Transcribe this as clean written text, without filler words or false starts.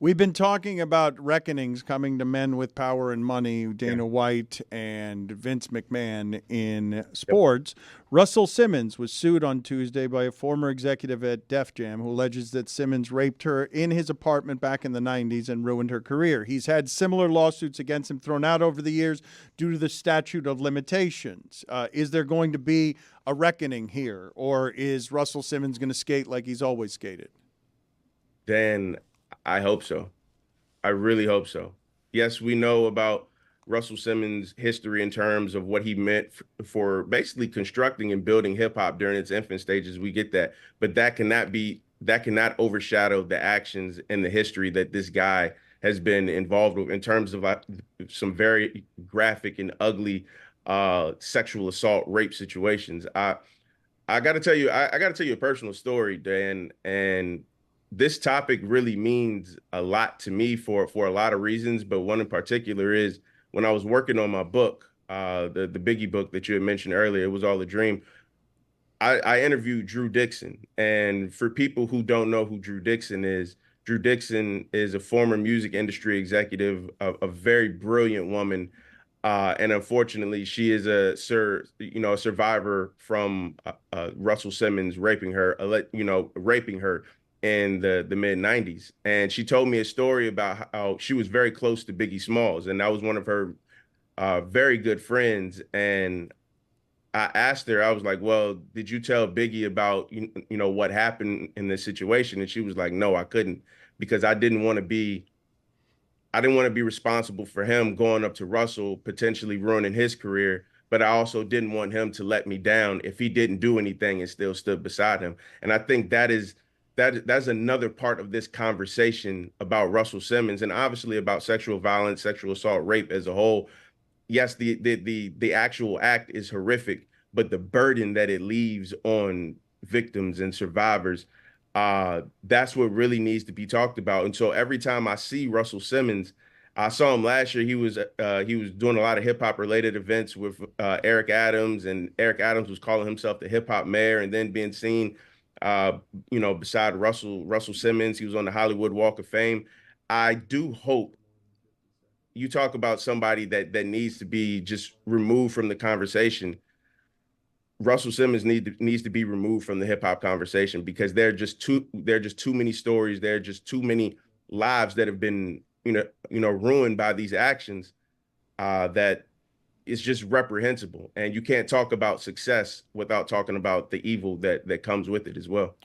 We've been talking about reckonings coming to men with power and money, Yeah. Dana White and Vince McMahon in Yep. sports. Russell Simmons was sued on Tuesday by a former executive at Def Jam who alleges that Simmons raped her in his apartment back in the 90s and ruined her career. He's had similar lawsuits against him thrown out over the years due to the statute of limitations. Is there going to be a reckoning here, or is Russell Simmons going to skate like he's always skated? Dan, I hope so. I really hope so. Yes, we know about Russell Simmons' history in terms of what he meant for basically constructing and building hip hop during its infant stages. We get that, but that cannot overshadow the actions and the history that this guy has been involved with in terms of some very graphic and ugly sexual assault, rape situations. I got to tell you, I got to tell you a personal story, Dan, and this topic really means a lot to me for a lot of reasons, but one in particular is when I was working on my book, the Biggie book that you had mentioned earlier, it was all a dream. I interviewed Drew Dixon, and for people who don't know who Drew Dixon is a former music industry executive, a very brilliant woman, and unfortunately, she is a survivor from Russell Simmons raping her, raping her in the mid '90s. And she told me a story about how she was very close to Biggie Smalls, and that was one of her very good friends. And I asked her, I was like, "Well, did you tell Biggie about what happened in this situation?" And she was like, "No, I couldn't because I didn't want to be responsible for him going up to Russell, potentially ruining his career, but I also didn't want him to let me down if he didn't do anything and still stood beside him." And I think that's another part of this conversation about Russell Simmons and obviously about sexual violence, sexual assault, rape as a whole. Yes, the actual act is horrific, but the burden that it leaves on victims and survivors, that's what really needs to be talked about. And so every time I see Russell Simmons, I saw him last year. He was doing a lot of hip hop related events with Eric Adams, and Eric Adams was calling himself the hip hop mayor, and then being seen, beside Russell Simmons. He was on the Hollywood Walk of Fame. I do hope you talk about somebody that needs to be just removed from the conversation. Russell Simmons needs to be removed from the hip hop conversation because there are just too many stories. There are just too many lives that have been ruined by these actions, that it's just reprehensible. And you can't talk about success without talking about the evil that comes with it as well.